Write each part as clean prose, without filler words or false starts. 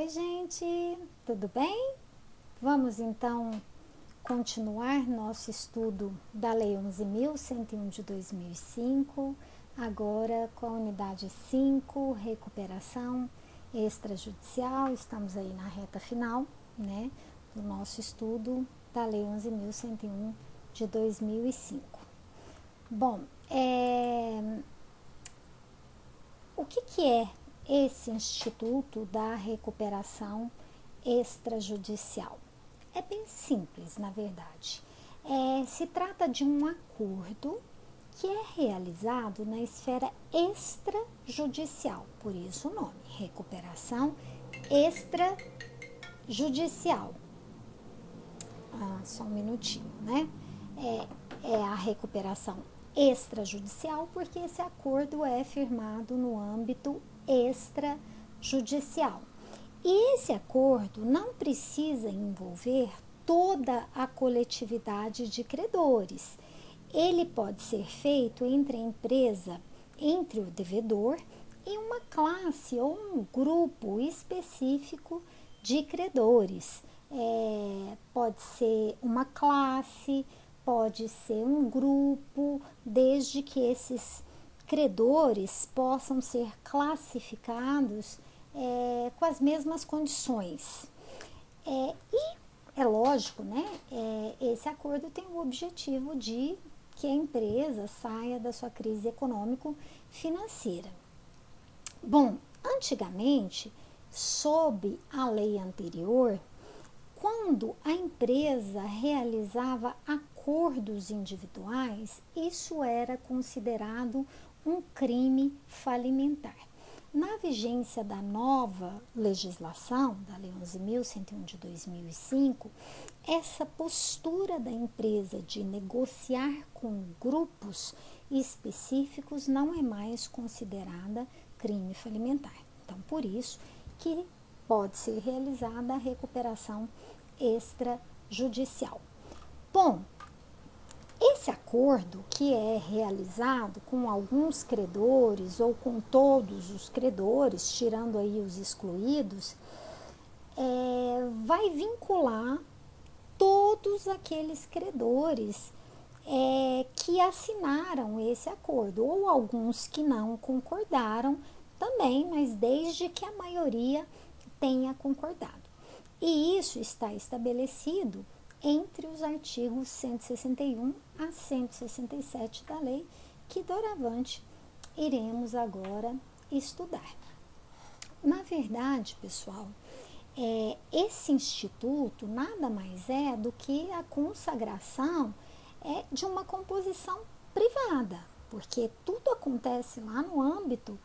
Oi, gente, tudo bem? Vamos então continuar nosso estudo da Lei 11.101 de 2005, agora com a unidade 5, recuperação extrajudicial. Estamos aí na reta final, né, do nosso estudo da Lei 11.101 de 2005. Bom, o que é esse Instituto da Recuperação Extrajudicial? É bem simples, na verdade. Se trata de um acordo que é realizado na esfera extrajudicial, por isso o nome, recuperação extrajudicial. Só um minutinho, né? É a recuperação extrajudicial, porque esse acordo é firmado no âmbito extrajudicial. E esse acordo não precisa envolver toda a coletividade de credores. Ele pode ser feito entre a empresa, entre o devedor e uma classe ou um grupo específico de credores. Pode ser uma classe, pode ser um grupo, desde que esses credores possam ser classificados com as mesmas condições. E é lógico, né? Esse acordo tem o objetivo de que a empresa saia da sua crise econômico-financeira. Bom, antigamente, sob a lei anterior, quando a empresa realizava acordos individuais, isso era considerado um crime falimentar. Na vigência da nova legislação, da Lei 11.101 de 2005, essa postura da empresa de negociar com grupos específicos não é mais considerada crime falimentar. Então, por isso que pode ser realizada a recuperação extrajudicial. Bom, esse acordo que é realizado com alguns credores ou com todos os credores, tirando aí os excluídos, vai vincular todos aqueles credores que assinaram esse acordo, ou alguns que não concordaram também, mas desde que a maioria tenha concordado. E isso está estabelecido entre os artigos 161 a 167 da lei, que doravante iremos agora estudar. Na verdade, pessoal, esse instituto nada mais é do que a consagração de uma composição privada, porque tudo acontece lá no âmbito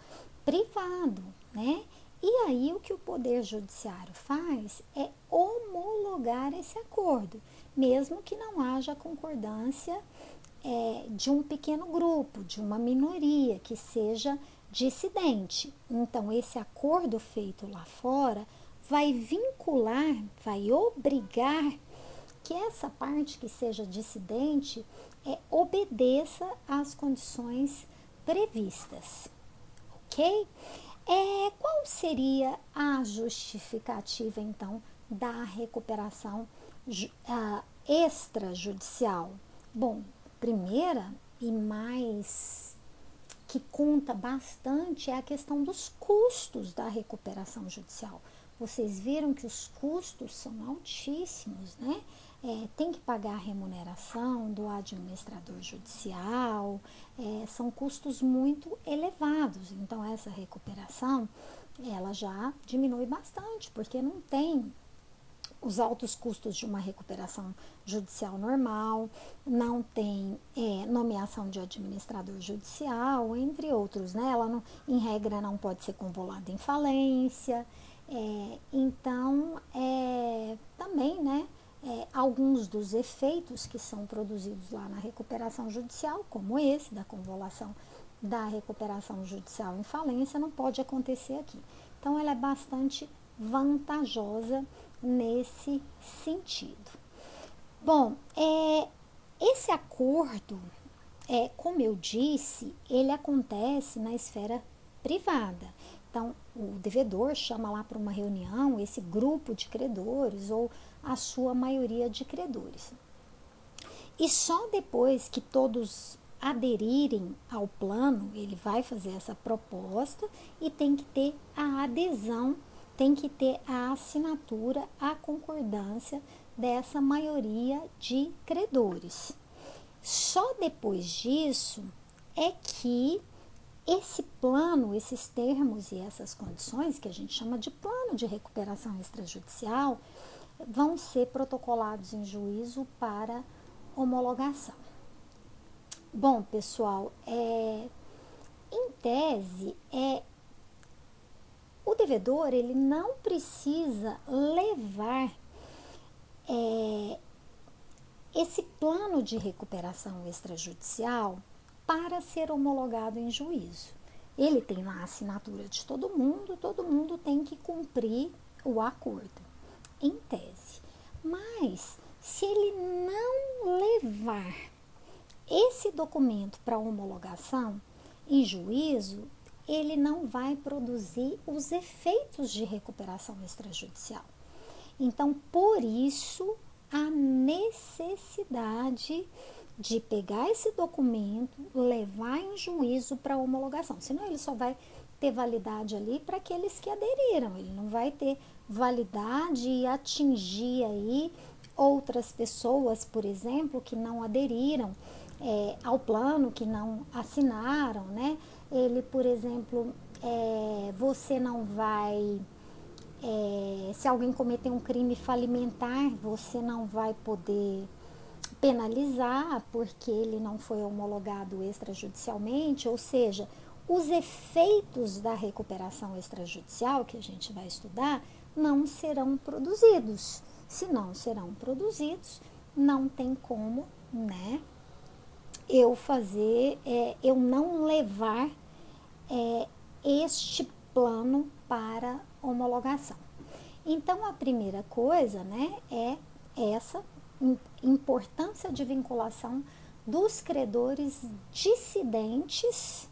privado, né? E aí o que o Poder Judiciário faz é homologar esse acordo, mesmo que não haja concordância de um pequeno grupo, de uma minoria que seja dissidente. Então, esse acordo feito lá fora vai vincular, vai obrigar que essa parte que seja dissidente obedeça às condições previstas, ok? Qual seria a justificativa, então, da recuperação extrajudicial? Bom, primeira e mais que conta bastante é a questão dos custos da recuperação judicial. Vocês viram que os custos são altíssimos, né? Tem que pagar a remuneração do administrador judicial, são custos muito elevados. Então, essa recuperação, ela já diminui bastante, porque não tem os altos custos de uma recuperação judicial normal, não tem nomeação de administrador judicial, entre outros, né? Ela, não, em regra, não pode ser convolada em falência. Então, também, né? Alguns dos efeitos que são produzidos lá na recuperação judicial, como esse da convolução da recuperação judicial em falência, não pode acontecer aqui. Então, ela é bastante vantajosa nesse sentido. Bom, esse acordo, como eu disse, ele acontece na esfera privada. Então, o devedor chama lá para uma reunião esse grupo de credores ou a sua maioria de credores. E só depois que todos aderirem ao plano, ele vai fazer essa proposta e tem que ter a adesão, tem que ter a assinatura, a concordância dessa maioria de credores. Só depois disso é que esse plano, esses termos e essas condições, que a gente chama de plano de recuperação extrajudicial, vão ser protocolados em juízo para homologação. Bom, pessoal, em tese, o devedor ele não precisa levar esse plano de recuperação extrajudicial para ser homologado em juízo. Ele tem lá a assinatura de todo mundo tem que cumprir o acordo, em tese. Mas, se ele não levar esse documento para homologação em juízo, ele não vai produzir os efeitos de recuperação extrajudicial. Então, por isso, a necessidade de pegar esse documento, levar em juízo para homologação. Senão, ele só vai ter validade ali para aqueles que aderiram. Ele não vai ter validade e atingir aí outras pessoas, por exemplo, que não aderiram ao plano, que não assinaram, né? Ele, por exemplo, você não vai... se alguém cometer um crime falimentar, você não vai poder penalizar porque ele não foi homologado extrajudicialmente, ou seja, os efeitos da recuperação extrajudicial que a gente vai estudar não serão produzidos. Se não serão produzidos, não tem como, né, eu não levar este plano para homologação. Então, a primeira coisa, né, é essa importância de vinculação dos credores dissidentes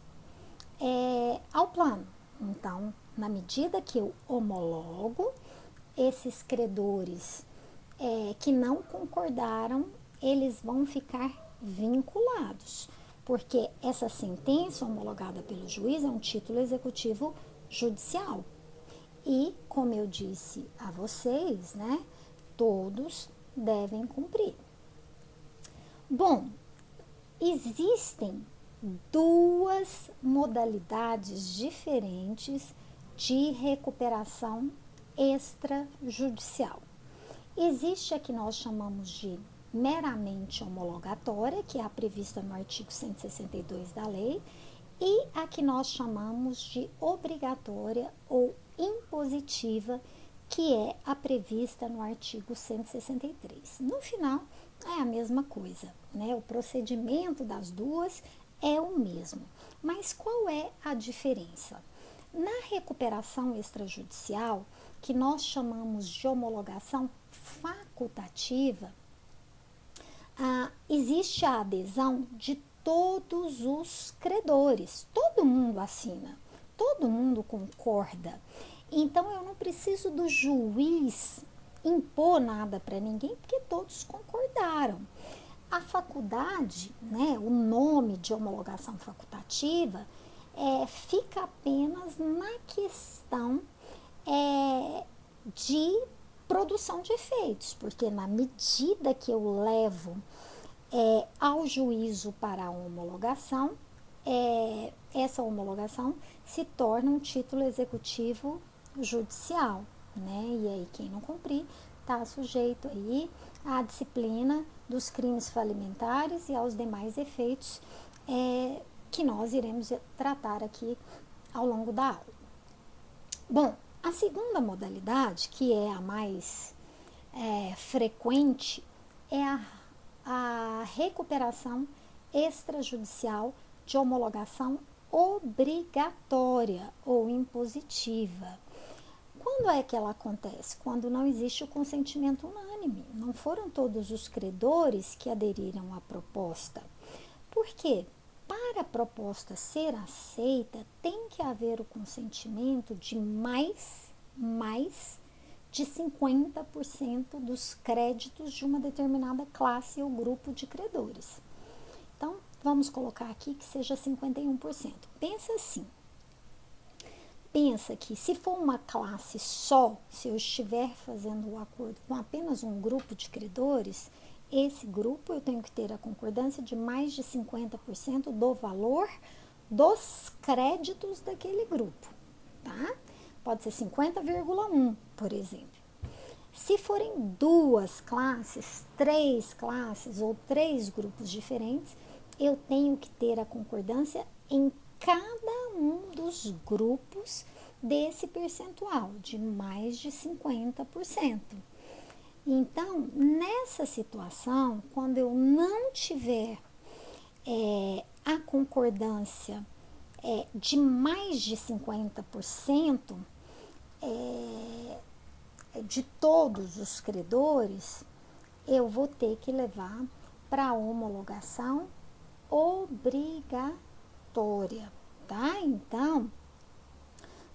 ao plano. Então, na medida que eu homologo, esses credores que não concordaram, eles vão ficar vinculados, porque essa sentença homologada pelo juiz é um título executivo judicial. E, como eu disse a vocês, né, todos devem cumprir. Bom, existem duas modalidades diferentes de recuperação extrajudicial. Existe a que nós chamamos de meramente homologatória, que é a prevista no artigo 162 da lei, e a que nós chamamos de obrigatória ou impositiva, que é a prevista no artigo 163. No final, é a mesma coisa, né? O procedimento das duas é o mesmo. Mas qual é a diferença? Na recuperação extrajudicial, que nós chamamos de homologação facultativa, existe a adesão de todos os credores. Todo mundo assina, todo mundo concorda. Então, eu não preciso do juiz impor nada para ninguém, porque todos concordaram. A faculdade, né, o nome de homologação facultativa, fica apenas na questão de produção de efeitos, porque na medida que eu levo ao juízo para a homologação, essa homologação se torna um título executivo judicial, né? E aí quem não cumprir está sujeito aí à disciplina dos crimes falimentares e aos demais efeitos que nós iremos tratar aqui ao longo da aula. Bom, a segunda modalidade, que é a mais frequente, é a recuperação extrajudicial de homologação obrigatória ou impositiva. Quando é que ela acontece? Quando não existe o consentimento unânime. Não foram todos os credores que aderiram à proposta. Por quê? Para para a proposta ser aceita, tem que haver o consentimento de mais de 50% dos créditos de uma determinada classe ou grupo de credores. Então, vamos colocar aqui que seja 51%. Pensa assim. Pensa que se for uma classe só, se eu estiver fazendo o acordo com apenas um grupo de credores, esse grupo eu tenho que ter a concordância de mais de 50% do valor dos créditos daquele grupo, tá? Pode ser 50,1, por exemplo. Se forem duas classes, três classes ou três grupos diferentes, eu tenho que ter a concordância em cada um dos grupos desse percentual, de mais de 50%. Então, nessa situação, quando eu não tiver a concordância de mais de 50% de todos os credores, eu vou ter que levar para homologação obrigatória, tá? Então,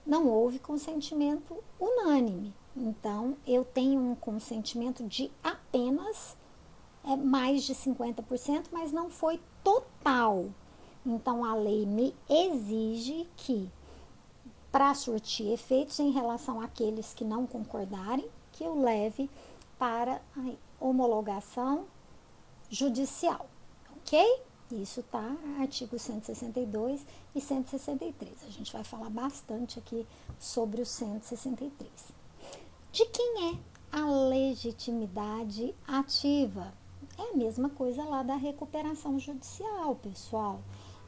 não houve consentimento unânime. Então, eu tenho um consentimento de apenas mais de 50%, mas não foi total. Então, a lei me exige que, para surtir efeitos em relação àqueles que não concordarem, que eu leve para a homologação judicial, ok? Isso tá artigo 162 e 163. A gente vai falar bastante aqui sobre o 163. De quem é a legitimidade ativa? É a mesma coisa lá da recuperação judicial, pessoal.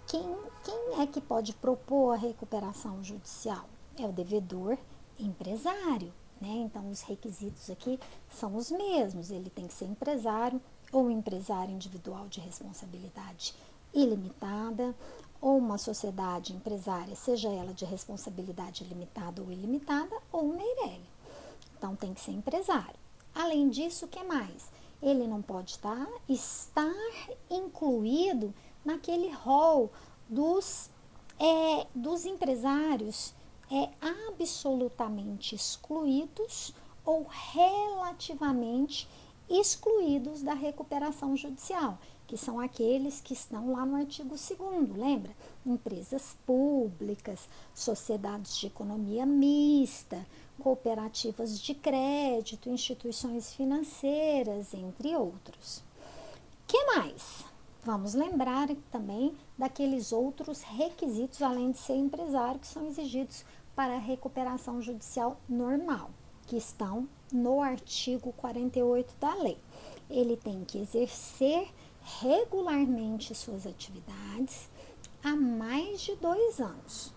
Quem é que pode propor a recuperação judicial? É o devedor empresário, né? Então, os requisitos aqui são os mesmos. Ele tem que ser empresário ou empresário individual de responsabilidade ilimitada, ou uma sociedade empresária, seja ela de responsabilidade limitada ou ilimitada, ou um Meirelli. Então, tem que ser empresário. Além disso, o que mais? Ele não pode estar incluído naquele rol dos empresários absolutamente excluídos ou relativamente excluídos da recuperação judicial, que são aqueles que estão lá no artigo 2º, lembra? Empresas públicas, sociedades de economia mista, cooperativas de crédito, instituições financeiras, entre outros. Que mais? Vamos lembrar também daqueles outros requisitos, além de ser empresário, que são exigidos para a recuperação judicial normal, que estão no artigo 48 da lei. Ele tem que exercer regularmente suas atividades há mais de 2 anos.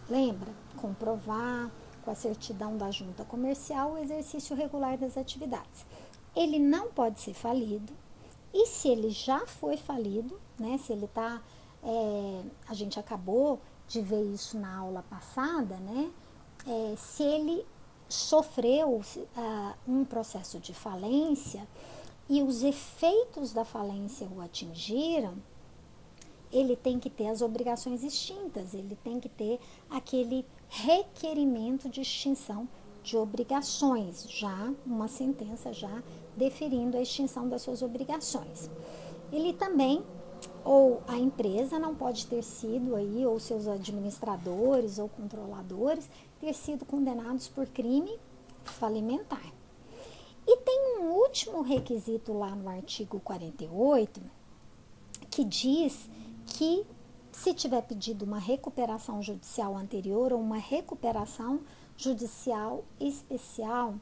Lembra? Comprovar com a certidão da junta comercial o exercício regular das atividades. Ele não pode ser falido, e se ele já foi falido, né, se ele está, a gente acabou de ver isso na aula passada, né, se ele sofreu um processo de falência e os efeitos da falência o atingiram, ele tem que ter as obrigações extintas, ele tem que ter aquele requerimento de extinção de obrigações, já uma sentença já deferindo a extinção das suas obrigações. Ele também, ou a empresa não pode ter sido aí, ou seus administradores ou controladores, ter sido condenados por crime falimentar. E tem um último requisito lá no artigo 48, que diz que se tiver pedido uma recuperação judicial anterior ou uma recuperação judicial especial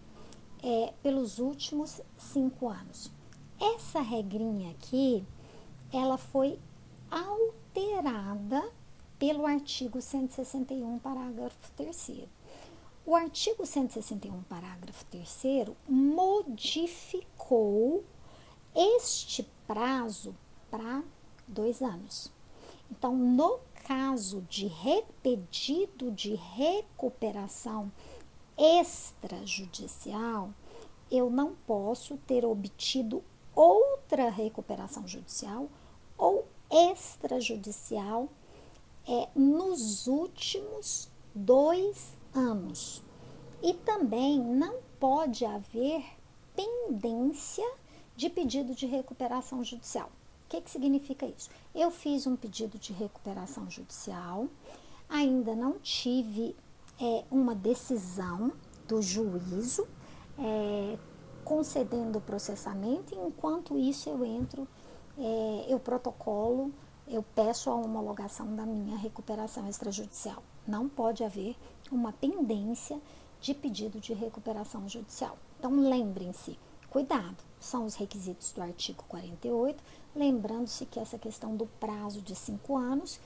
pelos últimos 5 anos. Essa regrinha aqui, ela foi alterada pelo artigo 161, parágrafo 3º. O artigo 161, parágrafo 3º, modificou este prazo para 2 anos. Então, no caso de pedido de recuperação extrajudicial, eu não posso ter obtido outra recuperação judicial ou extrajudicial nos últimos 2 anos. E também não pode haver pendência de pedido de recuperação judicial. O que significa isso? Eu fiz um pedido de recuperação judicial, ainda não tive uma decisão do juízo concedendo o processamento, e enquanto isso eu protocolo, eu peço a homologação da minha recuperação extrajudicial. Não pode haver uma pendência de pedido de recuperação judicial. Então, lembrem-se, cuidado, são os requisitos do artigo 48, lembrando-se que essa questão do prazo de 5 anos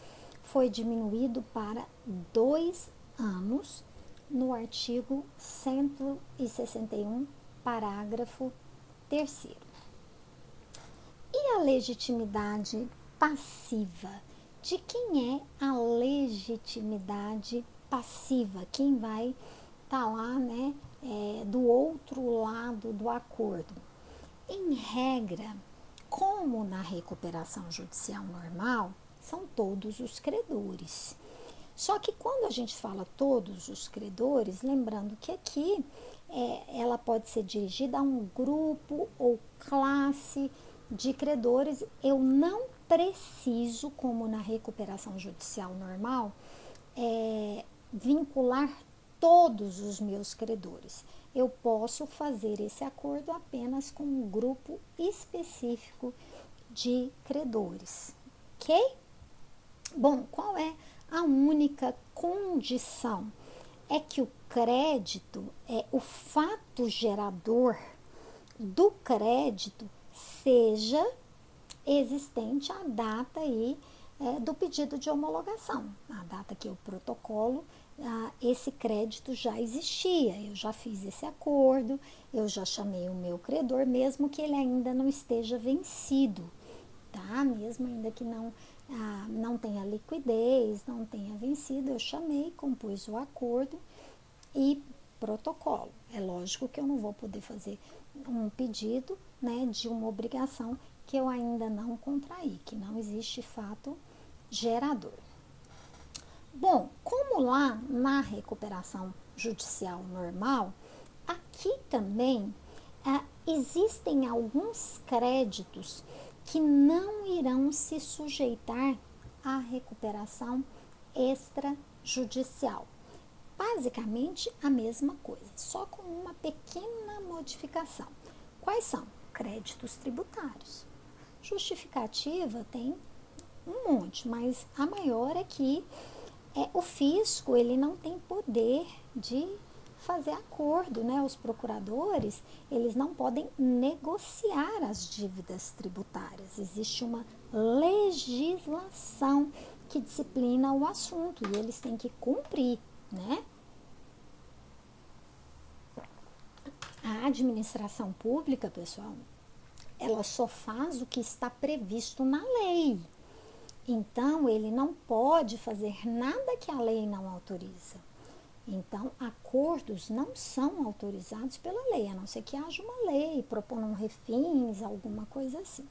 foi diminuído para 2 anos no artigo 161, parágrafo 3º. E a legitimidade passiva? De quem é a legitimidade passiva? Quem vai estar lá, do outro lado do acordo? Em regra, como na recuperação judicial normal, são todos os credores. Só que quando a gente fala todos os credores, lembrando que aqui ela pode ser dirigida a um grupo ou classe de credores, eu não preciso, como na recuperação judicial normal, vincular todos os meus credores. Eu posso fazer esse acordo apenas com um grupo específico de credores, ok? Bom, qual é a única condição? É que o crédito, o fato gerador do crédito seja existente a data aí do pedido de homologação. A data que eu protocolo, esse crédito já existia, eu já fiz esse acordo, eu já chamei o meu credor, mesmo que ele ainda não esteja vencido, tá? Mesmo ainda que não tenha liquidez, não tenha vencido, eu chamei, compus o acordo e protocolo. É lógico que eu não vou poder fazer um pedido, de uma obrigação que eu ainda não contraí, que não existe fato gerador. Bom, como lá na recuperação judicial normal, aqui também existem alguns créditos que não irão se sujeitar à recuperação extrajudicial. Basicamente a mesma coisa, só com uma pequena modificação. Quais são? Créditos tributários. Justificativa tem um monte, mas a maior é que o fisco ele não tem poder de fazer acordo, Os procuradores, eles não podem negociar as dívidas tributárias. Existe uma legislação que disciplina o assunto e eles têm que cumprir, A administração pública, pessoal, ela só faz o que está previsto na lei. Então, ele não pode fazer nada que a lei não autoriza. Então, acordos não são autorizados pela lei, a não ser que haja uma lei propondo refins, alguma coisa assim.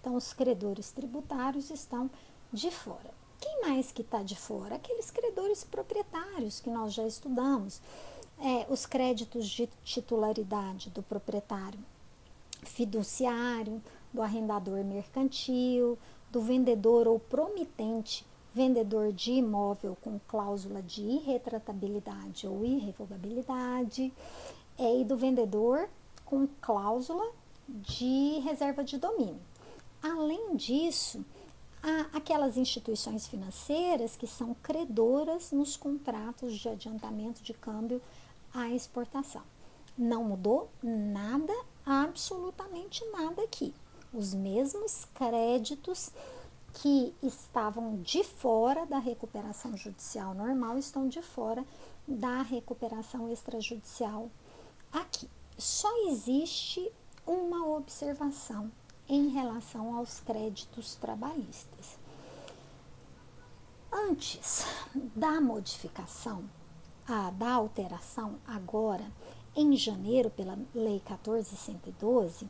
Então, os credores tributários estão de fora. Quem mais que está de fora? Aqueles credores proprietários que nós já estudamos. Os créditos de titularidade do proprietário fiduciário, do arrendador mercantil, do vendedor ou promitente, vendedor de imóvel com cláusula de irretratabilidade ou irrevogabilidade, e do vendedor com cláusula de reserva de domínio. Além disso, há aquelas instituições financeiras que são credoras nos contratos de adiantamento de câmbio à exportação. Não mudou nada, absolutamente nada aqui. Os mesmos créditos que estavam de fora da recuperação judicial normal estão de fora da recuperação extrajudicial aqui. Só existe uma observação em relação aos créditos trabalhistas. Antes da modificação, da alteração agora, em janeiro, pela Lei 14.112,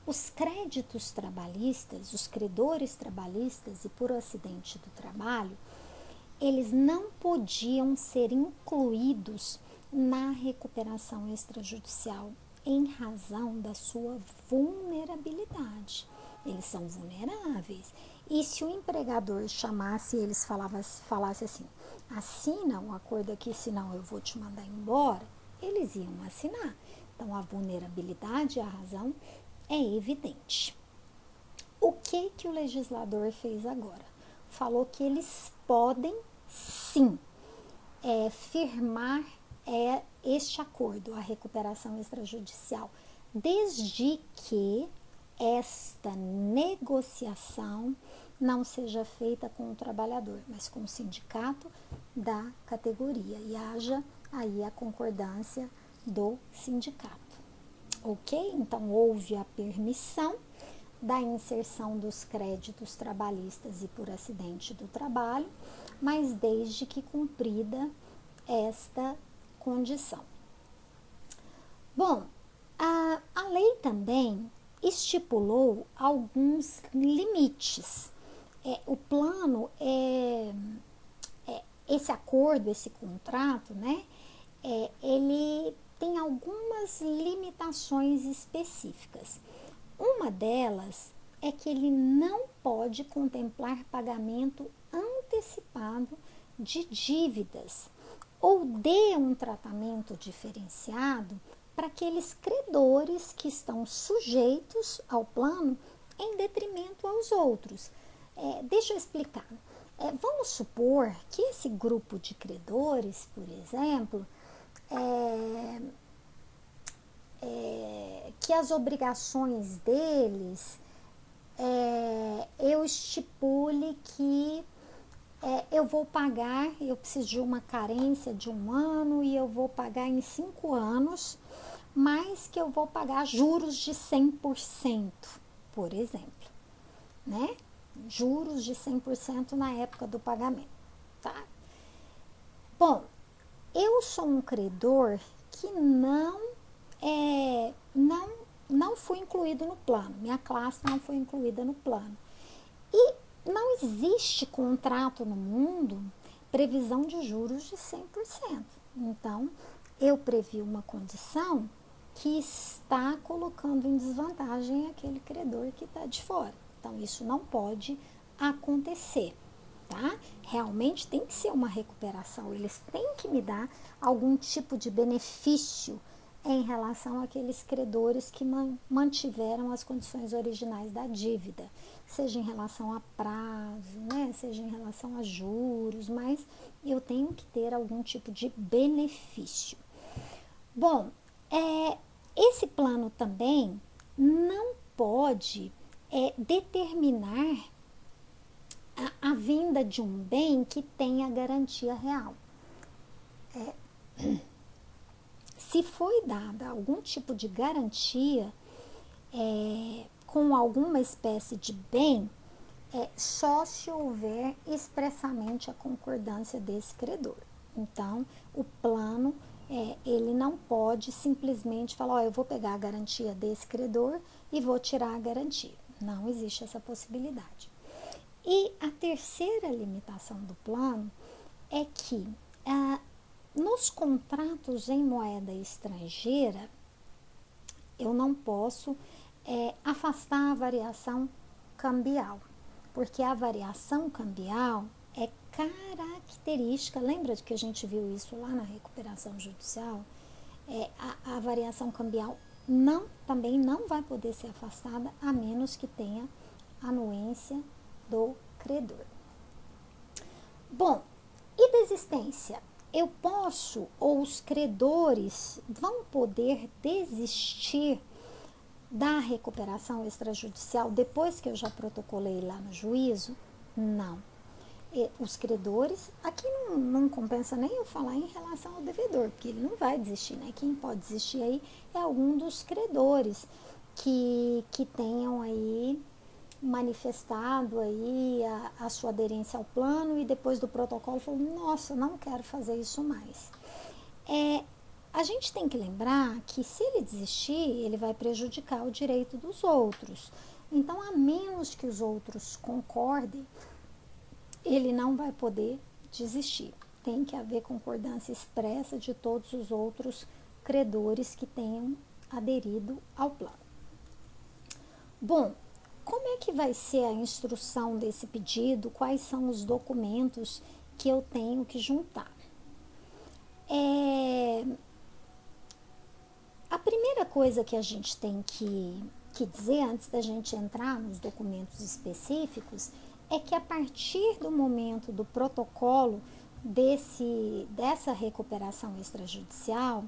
Os créditos trabalhistas, os credores trabalhistas e por acidente do trabalho, eles não podiam ser incluídos na recuperação extrajudicial em razão da sua vulnerabilidade. Eles são vulneráveis. E se o empregador chamasse eles falasse assim, assina um acordo aqui, senão eu vou te mandar embora, eles iam assinar. Então, a vulnerabilidade, a razão é evidente. O que o legislador fez agora? Falou que eles podem, sim, firmar este acordo, a recuperação extrajudicial, desde que esta negociação não seja feita com o trabalhador, mas com o sindicato da categoria e haja aí a concordância do sindicato. Ok? Então, houve a permissão da inserção dos créditos trabalhistas e por acidente do trabalho, mas desde que cumprida esta condição. Bom, a lei também estipulou alguns limites. O plano, esse acordo, esse contrato, né, ele tem algumas limitações específicas. Uma delas é que ele não pode contemplar pagamento antecipado de dívidas ou dê um tratamento diferenciado para aqueles credores que estão sujeitos ao plano em detrimento aos outros. Deixa eu explicar. Vamos supor que esse grupo de credores, por exemplo, que as obrigações deles, eu estipule que eu vou pagar, eu preciso de uma carência de 1 ano e eu vou pagar em 5 anos, mas que eu vou pagar juros de 100%, por exemplo, né? Juros de 100% na época do pagamento, tá? Bom, eu sou um credor que não foi incluído no plano, minha classe não foi incluída no plano. E não existe contrato no mundo previsão de juros de 100%. Então, eu previ uma condição que está colocando em desvantagem aquele credor que está de fora. Então, isso não pode acontecer, tá? Realmente tem que ser uma recuperação, eles têm que me dar algum tipo de benefício em relação àqueles credores que mantiveram as condições originais da dívida, seja em relação a prazo, né, seja em relação a juros, mas eu tenho que ter algum tipo de benefício. Bom, esse plano também não pode determinar a venda de um bem que tenha garantia real. Se foi dada algum tipo de garantia com alguma espécie de bem, só se houver expressamente a concordância desse credor. Então, o plano, ele não pode simplesmente falar, eu vou pegar a garantia desse credor e vou tirar a garantia. Não existe essa possibilidade. E a terceira limitação do plano é que nos contratos em moeda estrangeira, eu não posso afastar a variação cambial, porque a variação cambial é característica, lembra de que a gente viu isso lá na recuperação judicial? A variação cambial também não vai poder ser afastada a menos que tenha anuência do credor. Bom, e desistência? Eu posso, ou os credores vão poder desistir da recuperação extrajudicial depois que eu já protocolei lá no juízo? Não. Os credores, aqui não compensa nem eu falar em relação ao devedor, porque ele não vai desistir, né? Quem pode desistir aí é algum dos credores que tenham aí manifestado aí a sua aderência ao plano e depois do protocolo falou, nossa, não quero fazer isso mais. A gente tem que lembrar que se ele desistir, ele vai prejudicar o direito dos outros. Então, a menos que os outros concordem, ele não vai poder desistir. Tem que haver concordância expressa de todos os outros credores que tenham aderido ao plano. Bom, como é que vai ser a instrução desse pedido? Quais são os documentos que eu tenho que juntar? A primeira coisa que a gente tem que dizer antes da gente entrar nos documentos específicos é que a partir do momento do protocolo dessa recuperação extrajudicial,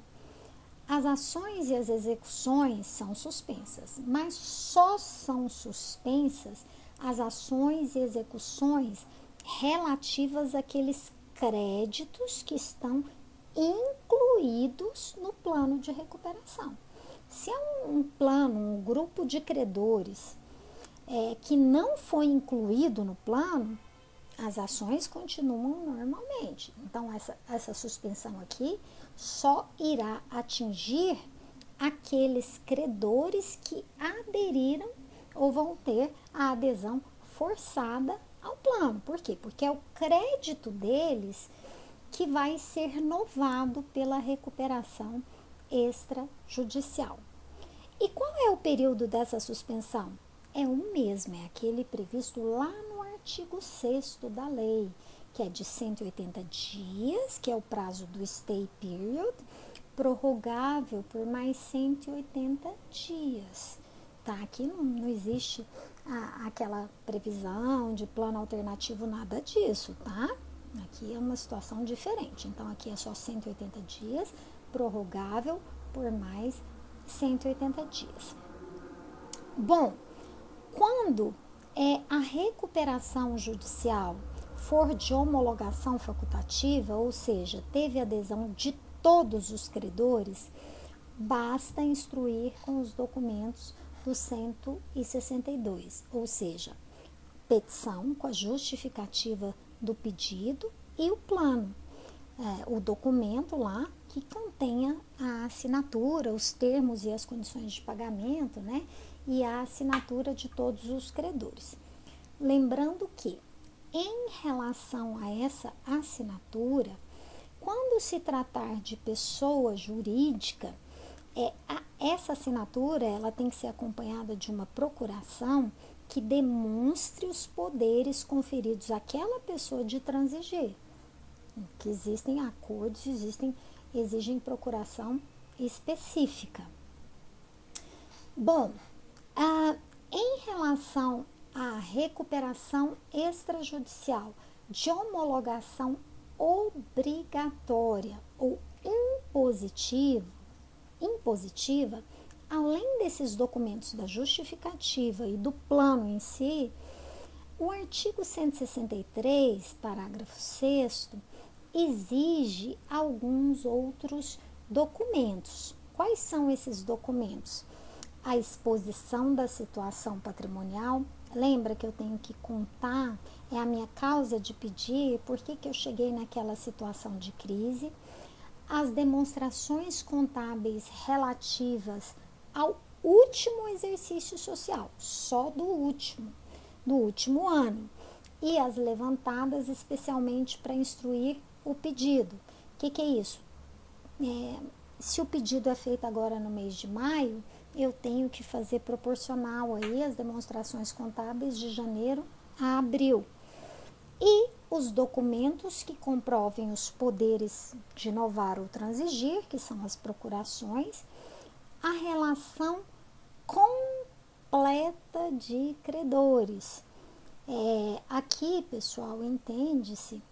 as ações e as execuções são suspensas, mas só são suspensas as ações e execuções relativas àqueles créditos que estão incluídos no plano de recuperação. Se é um plano, um grupo de credores que não foi incluído no plano, as ações continuam normalmente. Então, essa suspensão aqui só irá atingir aqueles credores que aderiram ou vão ter a adesão forçada ao plano. Por quê? Porque é o crédito deles que vai ser renovado pela recuperação extrajudicial. E qual é o período dessa suspensão? É o mesmo, é aquele previsto lá no artigo 6º da lei, que é de 180 dias, que é o prazo do stay period, prorrogável por mais 180 dias. Tá? Aqui não existe aquela previsão de plano alternativo, nada disso, tá? Aqui é uma situação diferente. Então, aqui é só 180 dias, prorrogável por mais 180 dias. Bom, quando a recuperação judicial for de homologação facultativa, ou seja, teve adesão de todos os credores, basta instruir com os documentos do 162, ou seja, petição com a justificativa do pedido e o plano, o documento lá que contenha a assinatura, os termos e as condições de pagamento, né? E a assinatura de todos os credores. Lembrando que, em relação a essa assinatura, quando se tratar de pessoa jurídica, essa assinatura ela tem que ser acompanhada de uma procuração que demonstre os poderes conferidos àquela pessoa de transigir. Que existem acordos, exigem procuração específica. Bom, em relação à recuperação extrajudicial de homologação obrigatória ou impositiva, além desses documentos da justificativa e do plano em si, o artigo 163, parágrafo 6º, exige alguns outros documentos. Quais são esses documentos? A exposição da situação patrimonial. Lembra que eu tenho que contar, é a minha causa de pedir, por que eu cheguei naquela situação de crise. As demonstrações contábeis relativas ao último exercício social, só do último ano. E as levantadas especialmente para instruir o pedido. O que é isso? Se o pedido é feito agora no mês de maio, eu tenho que fazer proporcional aí as demonstrações contábeis de janeiro a abril. E os documentos que comprovem os poderes de novar ou transigir, que são as procurações, a relação completa de credores. Aqui, pessoal, entende-se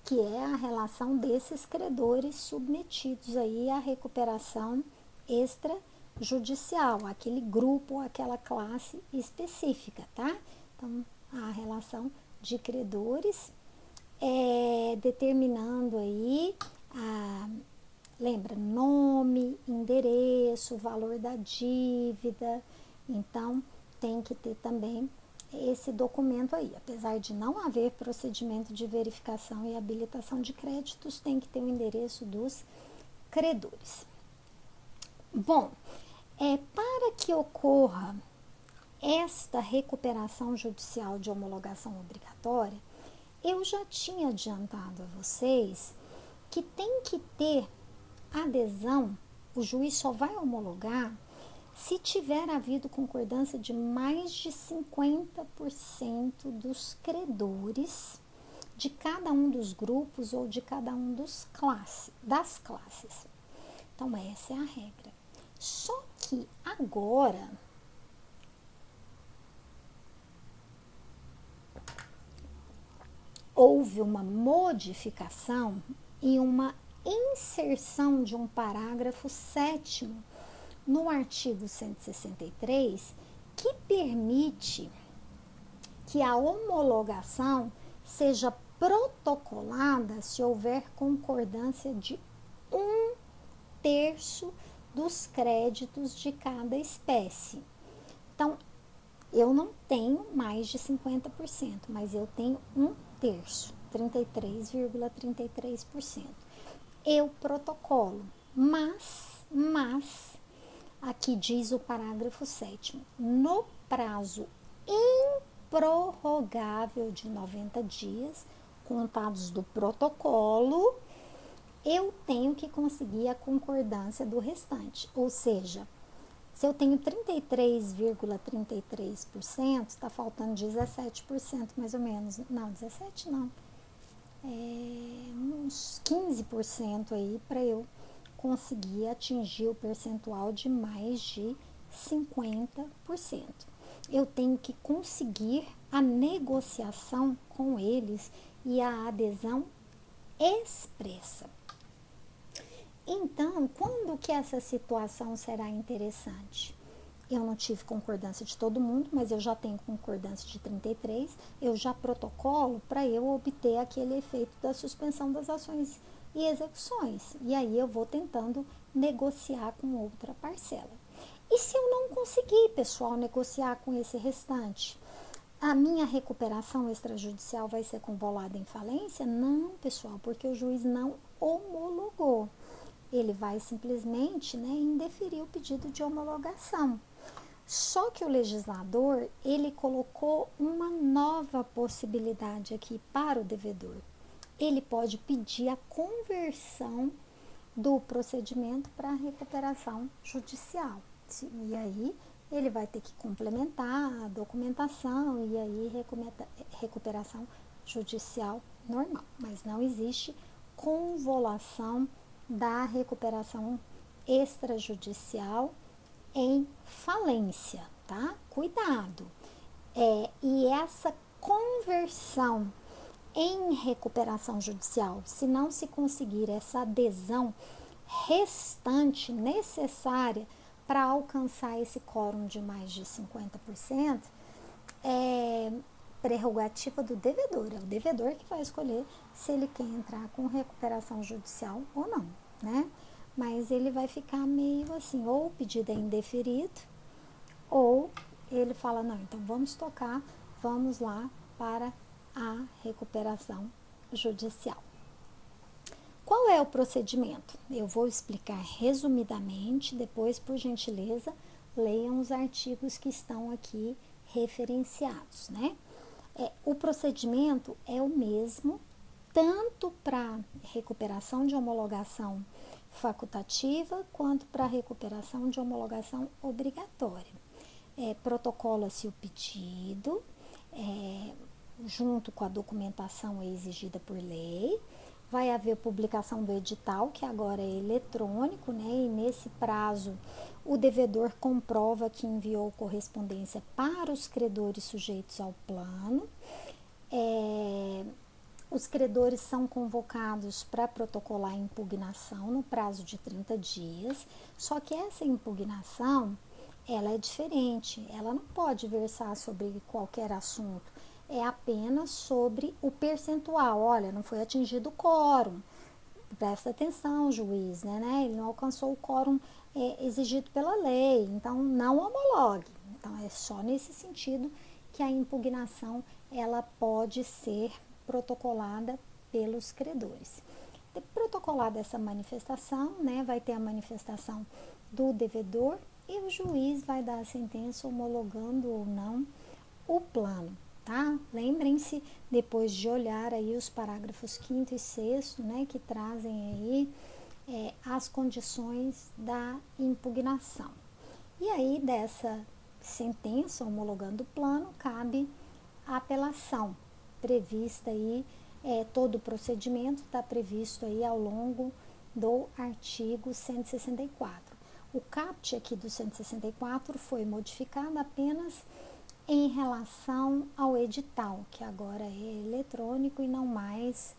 que é a relação desses credores submetidos aí à recuperação extrajudicial, aquele grupo, aquela classe específica, tá? Então, a relação de credores determinando aí, lembra, nome, endereço, valor da dívida. Então, tem que ter também esse documento aí. Apesar de não haver procedimento de verificação e habilitação de créditos, tem que ter o endereço dos credores. Bom, para que ocorra esta recuperação judicial de homologação obrigatória, eu já tinha adiantado a vocês que tem que ter adesão, o juiz só vai homologar se tiver havido concordância de mais de 50% dos credores de cada um dos grupos ou de cada um das classes. Então, essa é a regra. Só que agora, houve uma modificação e uma inserção de um parágrafo 7º no artigo 163, que permite que a homologação seja protocolada se houver concordância de 1/3 dos créditos de cada espécie. Então, eu não tenho mais de 50%, mas eu tenho 1/3, 33,33%. Eu protocolo, mas, aqui diz o parágrafo 7º, no prazo improrrogável de 90 dias, contados do protocolo, eu tenho que conseguir a concordância do restante. Ou seja, se eu tenho 33,33%, está faltando 17% mais ou menos. Não, 17 não. Uns 15% aí para eu conseguir atingir o percentual de mais de 50%. Eu tenho que conseguir a negociação com eles e a adesão expressa. Então, quando que essa situação será interessante? Eu não tive concordância de todo mundo, mas eu já tenho concordância de 33, eu já protocolo para eu obter aquele efeito da suspensão das ações e execuções. E aí eu vou tentando negociar com outra parcela. E se eu não conseguir, pessoal, negociar com esse restante? A minha recuperação extrajudicial vai ser convolada em falência? Não, pessoal, porque o juiz não homologou. Ele vai simplesmente, indeferir o pedido de homologação. Só que o legislador, ele colocou uma nova possibilidade aqui para o devedor. Ele pode pedir a conversão do procedimento para a recuperação judicial. E aí, ele vai ter que complementar a documentação e aí recuperação judicial normal. Mas não existe convolução da recuperação extrajudicial em falência, tá? Cuidado. E essa conversão em recuperação judicial, se não se conseguir essa adesão restante necessária para alcançar esse quórum de mais de 50%, é prerrogativa do devedor. É o devedor que vai escolher se ele quer entrar com recuperação judicial ou não, né? Mas ele vai ficar meio assim, ou o pedido é indeferido, ou ele fala, não, então vamos tocar, vamos lá para a recuperação judicial. Qual é o procedimento? Eu vou explicar resumidamente, depois, por gentileza, leiam os artigos que estão aqui referenciados, né? O procedimento é o mesmo, tanto para recuperação de homologação facultativa, quanto para recuperação de homologação obrigatória. Protocola-se o pedido, junto com a documentação exigida por lei. Vai haver publicação do edital, que agora é eletrônico, né? E nesse prazo o devedor comprova que enviou correspondência para os credores sujeitos ao plano. Os credores são convocados para protocolar a impugnação no prazo de 30 dias, só que essa impugnação, ela é diferente, ela não pode versar sobre qualquer assunto, é apenas sobre o percentual. Olha, não foi atingido o quórum, presta atenção, juiz, né? Ele não alcançou o quórum exigido pela lei, então não homologue. Então é só nesse sentido que a impugnação ela pode ser protocolada pelos credores. protocolada essa manifestação, né, vai ter a manifestação do devedor e o juiz vai dar a sentença homologando ou não o plano, tá? Lembrem-se depois de olhar aí os parágrafos 5º e 6º, né, que trazem aí as condições da impugnação. E aí dessa sentença homologando o plano cabe a apelação prevista aí, todo o procedimento está previsto aí ao longo do artigo 164. O caput aqui do 164 foi modificado apenas em relação ao edital, que agora é eletrônico e não mais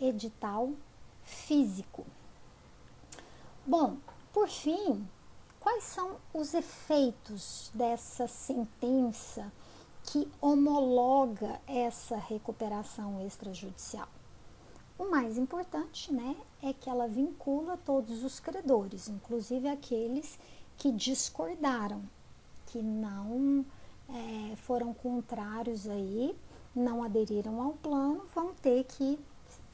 edital físico. Bom, por fim, quais são os efeitos dessa sentença que homologa essa recuperação extrajudicial? O mais importante, né, é que ela vincula todos os credores, inclusive aqueles que discordaram, que não foram contrários aí, não aderiram ao plano, vão ter que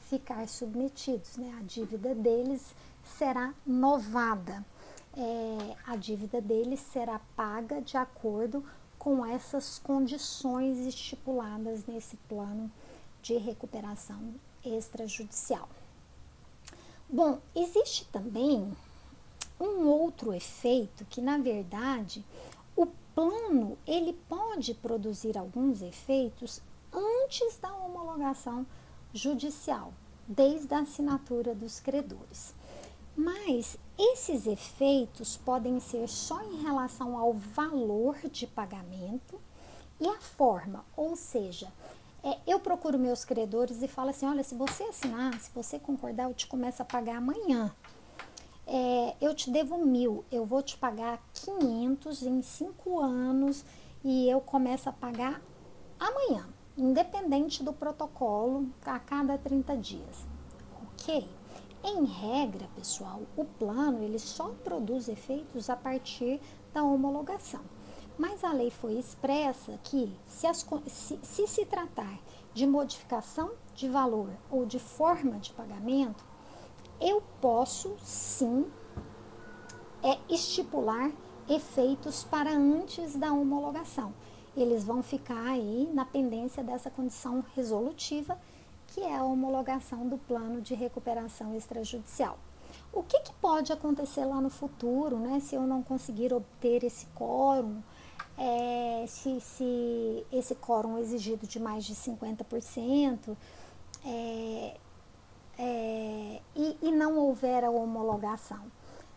ficar submetidos, né? A dívida deles será novada, a dívida deles será paga de acordo com essas condições estipuladas nesse plano de recuperação extrajudicial. Bom, existe também um outro efeito que, na verdade, o plano ele pode produzir alguns efeitos antes da homologação judicial, desde a assinatura dos credores. Mas esses efeitos podem ser só em relação ao valor de pagamento e a forma, ou seja, eu procuro meus credores e falo assim, olha, se você assinar, se você concordar, eu te começo a pagar amanhã. Eu te devo 1.000, eu vou te pagar 500 em 5 anos e eu começo a pagar amanhã, independente do protocolo, a cada 30 dias. Ok? Em regra, pessoal, o plano ele só produz efeitos a partir da homologação. Mas a lei foi expressa que, se se tratar de modificação de valor ou de forma de pagamento, eu posso sim estipular efeitos para antes da homologação. Eles vão ficar aí na pendência dessa condição resolutiva, que é a homologação do plano de recuperação extrajudicial. O que pode acontecer lá no futuro, né, se eu não conseguir obter esse quórum, se esse quórum exigido de mais de 50%, e não houver a homologação.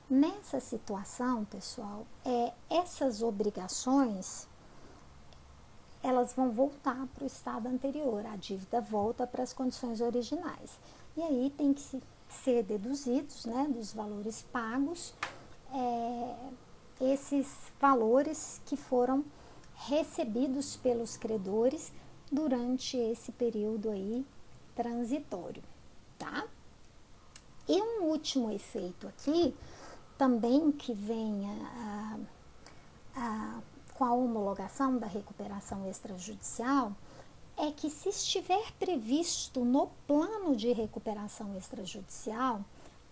Nessa situação, pessoal, essas obrigações, elas vão voltar para o estado anterior, a dívida volta para as condições originais. E aí tem que ser deduzidos, né, dos valores pagos, esses valores que foram recebidos pelos credores durante esse período aí transitório, tá? E um último efeito aqui, também que vem com a homologação da recuperação extrajudicial, é que se estiver previsto no plano de recuperação extrajudicial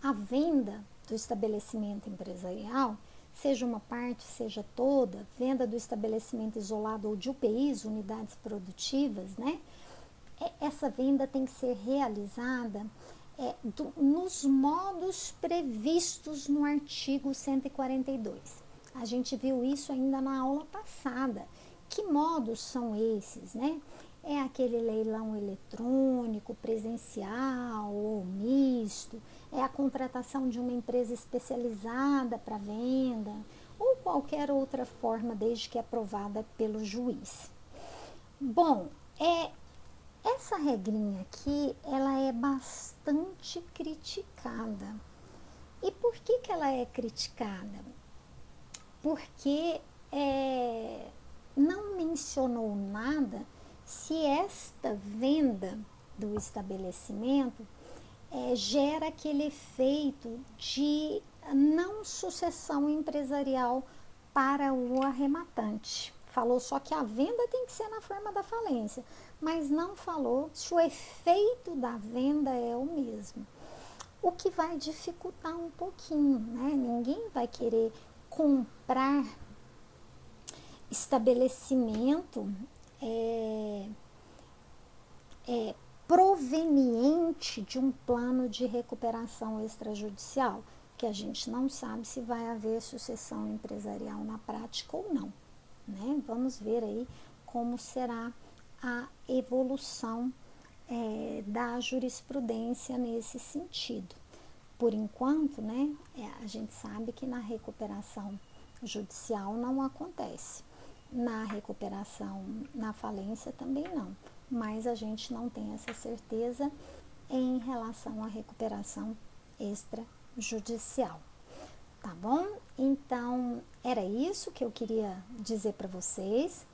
a venda do estabelecimento empresarial, seja uma parte, seja toda, venda do estabelecimento isolado ou de UPIs, unidades produtivas, né? Essa venda tem que ser realizada nos modos previstos no artigo 142. A gente viu isso ainda na aula passada. Que modos são esses, né? É aquele leilão eletrônico, presencial ou misto, é a contratação de uma empresa especializada para venda ou qualquer outra forma, desde que é aprovada pelo juiz. Bom, essa regrinha aqui, ela é bastante criticada. E por que ela é criticada? Porque não mencionou nada se esta venda do estabelecimento gera aquele efeito de não sucessão empresarial para o arrematante. Falou só que a venda tem que ser na forma da falência, mas não falou se o efeito da venda é o mesmo. o que vai dificultar um pouquinho, né? Ninguém vai querer comprar estabelecimento proveniente de um plano de recuperação extrajudicial, que a gente não sabe se vai haver sucessão empresarial na prática ou não, né? Vamos ver aí como será a evolução da jurisprudência nesse sentido. Por enquanto, né, a gente sabe que na recuperação judicial não acontece. Na recuperação, na falência também não. Mas a gente não tem essa certeza em relação à recuperação extrajudicial. Tá bom? Então, era isso que eu queria dizer para vocês.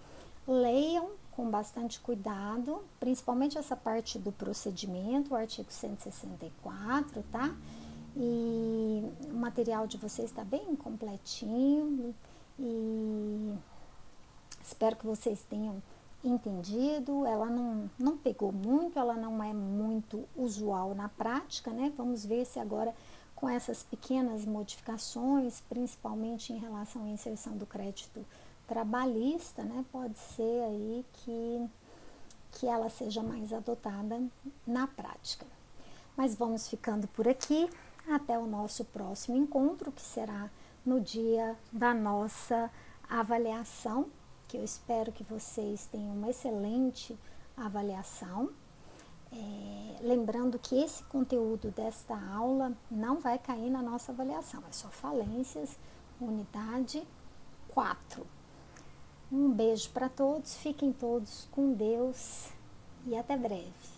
Leiam com bastante cuidado, principalmente essa parte do procedimento, o artigo 164, tá? E o material de vocês está bem completinho e espero que vocês tenham entendido. Ela não pegou muito, ela não é muito usual na prática, né? Vamos ver se agora com essas pequenas modificações, principalmente em relação à inserção do crédito trabalhista, né? Pode ser aí que ela seja mais adotada na prática. Mas vamos ficando por aqui. Até o nosso próximo encontro, que será no dia da nossa avaliação, que eu espero que vocês tenham uma excelente avaliação. Lembrando que esse conteúdo desta aula não vai cair na nossa avaliação, é só falências, unidade 4. Um beijo para todos, fiquem todos com Deus e até breve.